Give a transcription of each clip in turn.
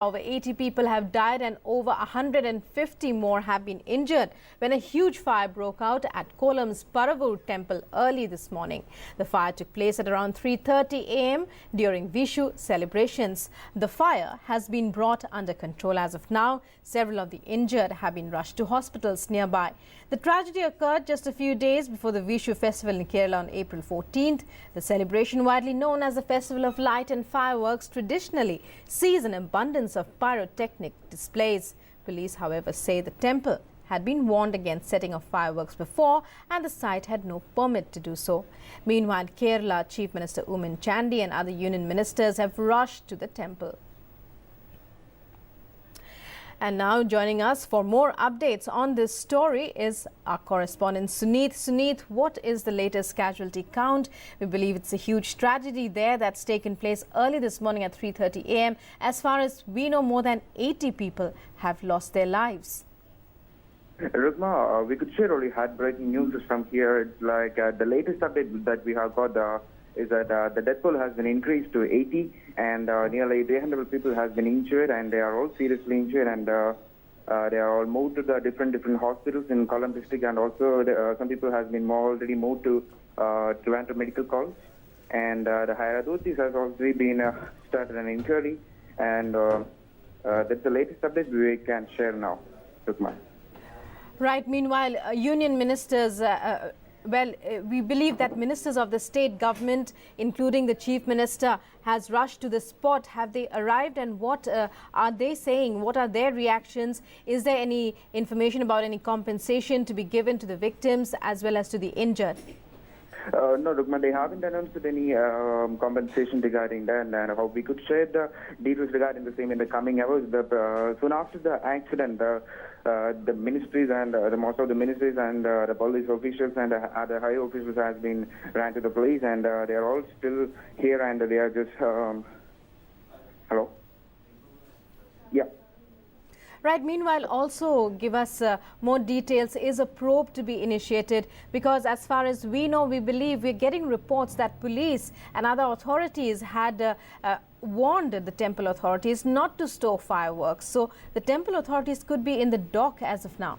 Over 80 people have died and over 150 more have been injured when a huge fire broke out at Kollam's Paravur temple early this morning. The fire took place at around 3:30 a.m. during Vishu celebrations. The fire has been brought under control as of now. Several of the injured have been rushed to hospitals nearby. The tragedy occurred just a few days before the Vishu festival in Kerala on April 14th. The celebration, widely known as the Festival of Light and Fireworks, traditionally sees an abundance of pyrotechnic displays. Police, however, say the temple had been warned against setting off fireworks before and the site had no permit to do so. Meanwhile, Kerala Chief Minister Ummin Chandy and other union ministers have rushed to the temple. And now joining us for more updates on this story is our correspondent Suneet. Suneet, what is the latest casualty count? We believe it's a huge tragedy there that's taken place early this morning at 3:30 a.m. As far as we know, more than 80 people have lost their lives. Rukma, we could share only heartbreaking news from here. It's like the latest update that we have got is that the death toll has been increased to 80 and nearly 300 people has been injured and they are all seriously injured and they are all moved to the different hospitals in Kollam district and also some people has been already moved to Trivandrum medical college and the higher authorities has already been started an inquiry and that's the latest update we can share now. Rukma. Right. Meanwhile, union ministers we believe that ministers of the state government, including the chief minister, has rushed to the spot. Have they arrived and what are they saying? What are their reactions? Is there any information about any compensation to be given to the victims as well as to the injured? No, Rukma, they haven't announced any compensation regarding that, and how we could share the details regarding the same in the coming hours. Soon after the accident, the ministries and most of the ministries and the police officials and other high officials has been ran to the police, and they are all still here, and they are just hello. Yeah. Right. Meanwhile, also give us more details. Is a probe to be initiated? Because as far as we know, we believe we're getting reports that police and other authorities had warned the temple authorities not to store fireworks. So the temple authorities could be in the dock as of now.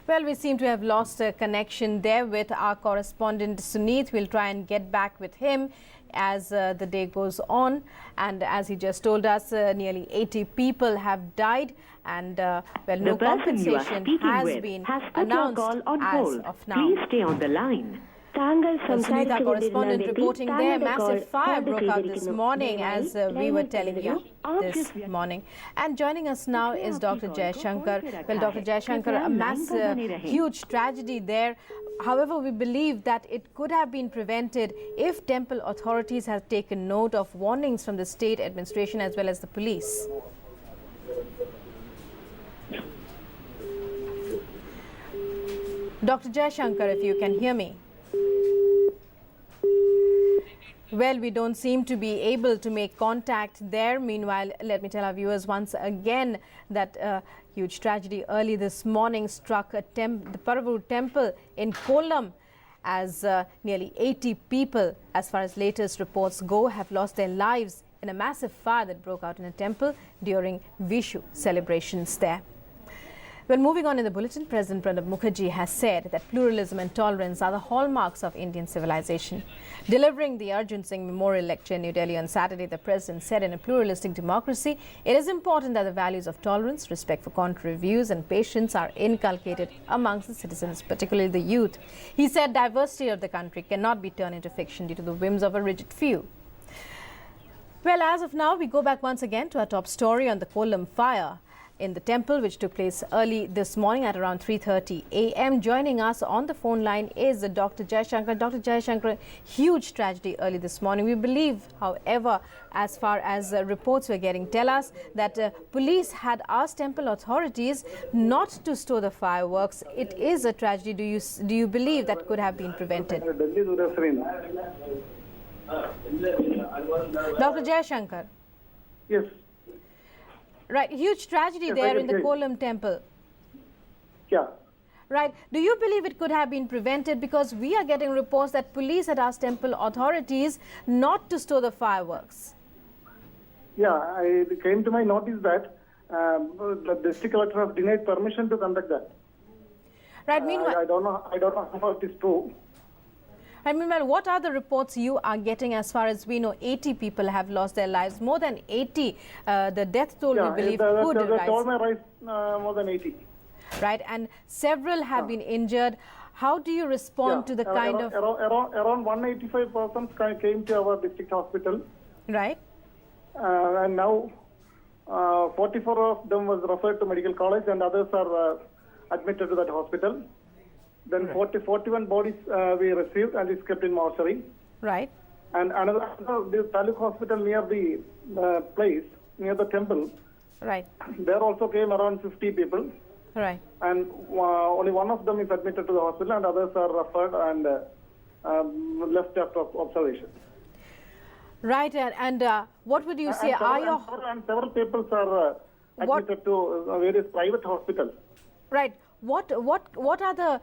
Well, we seem to have lost a connection there with our correspondent Suneet. We'll try and get back with him as the day goes on. And as he just told us, nearly 80 people have died and well, no compensation has been announced as of now. Please stay on the line. Suneet, our correspondent, reporting there. Massive fire broke out this morning, as we were telling you this morning. And joining us now is Dr. Jaishankar. Well, Dr. Jaishankar, a massive, huge tragedy there. However, we believe that it could have been prevented if temple authorities had taken note of warnings from the state administration as well as the police. Dr. Jaishankar, if you can hear me. Well, we don't seem to be able to make contact there. Meanwhile, let me tell our viewers once again that a huge tragedy early this morning struck the Paravur temple in Kollam as nearly 80 people, as far as latest reports go, have lost their lives in a massive fire that broke out in a temple during Vishu celebrations there. Well, moving on in the bulletin, President Pranab Mukherjee has said that pluralism and tolerance are the hallmarks of Indian civilization. Delivering the Arjun Singh Memorial Lecture in New Delhi on Saturday, the President said in a pluralistic democracy, it is important that the values of tolerance, respect for contrary views and patience are inculcated amongst the citizens, particularly the youth. He said diversity of the country cannot be turned into fiction due to the whims of a rigid few. Well, as of now, we go back once again to our top story on the Kollam fire in the temple, which took place early this morning at around 3:30 a.m. Joining us on the phone line is Dr. Jaishankar. Dr. Jaishankar, huge tragedy early this morning. We believe, however, as far as reports we're getting tell us that police had asked temple authorities not to store the fireworks. It is a tragedy. Do you believe that could have been prevented? Dr. Jaishankar. Yes. Right, huge tragedy there in the Kollam temple. Yeah. Right. Do you believe it could have been prevented? Because we are getting reports that police had asked temple authorities not to store the fireworks. Yeah, it came to my notice that the district collector has denied permission to conduct that. Right. Meanwhile, I don't know how it is true. and meanwhile, what are the reports you are getting? As far as we know, 80 people have lost their lives. More than 80. The death toll, we believe, could the rise. toll may rise more than 80. Right, and several have been injured. How do you respond to the kind of... Around 185 persons came to our district hospital. Right. And now 44 of them was referred to medical college and others are admitted to that hospital. Then 41 bodies we received and is kept in mortuary. Right. And another, the Taluk hospital near the place, near the temple, Right. there also came around 50 people. Right. And only one of them is admitted to the hospital and others are referred and left after observation. Right, and what would you say? And several people are admitted to various private hospitals. Right. What are the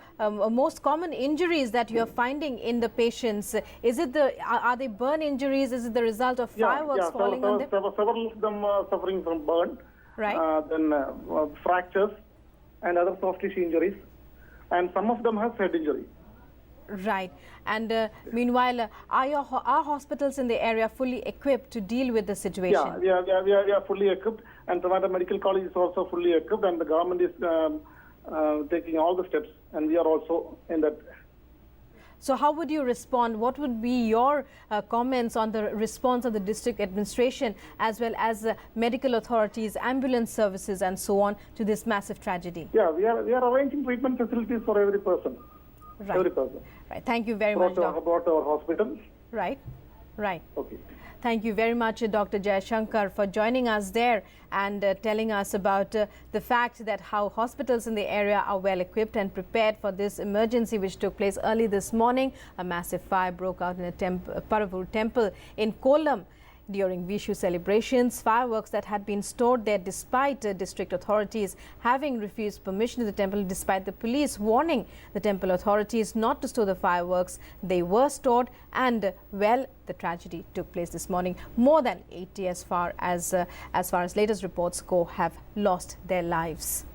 most common injuries that you are finding in the patients? Is it are they burn injuries? Is it the result of fireworks falling on them? Several of them are suffering from burn. Right. Then fractures and other soft tissue injuries, and some of them have head injury. Right. And meanwhile, are hospitals in the area fully equipped to deal with the situation? Yeah, we are fully equipped, and Trivandrum Medical College is also fully equipped, and the government is taking all the steps, and we are also in that. So how would you respond? What would be your comments on the response of the district administration as well as medical authorities, ambulance services and so on to this massive tragedy? Yeah, we are arranging treatment facilities for every person. Right. Every person. Right. Thank you very much, Doctor. Brought to our hospital. Right. Right. Okay. Thank you very much, Dr. Jayashankar, for joining us there and telling us about the fact that how hospitals in the area are well equipped and prepared for this emergency which took place early this morning. A massive fire broke out in a Paravur temple in Kollam during Vishu celebrations. Fireworks that had been stored there despite district authorities having refused permission to the temple, despite the police warning the temple authorities not to store the fireworks. They were stored and, well, the tragedy took place this morning. More than 80 as far as latest reports go have lost their lives.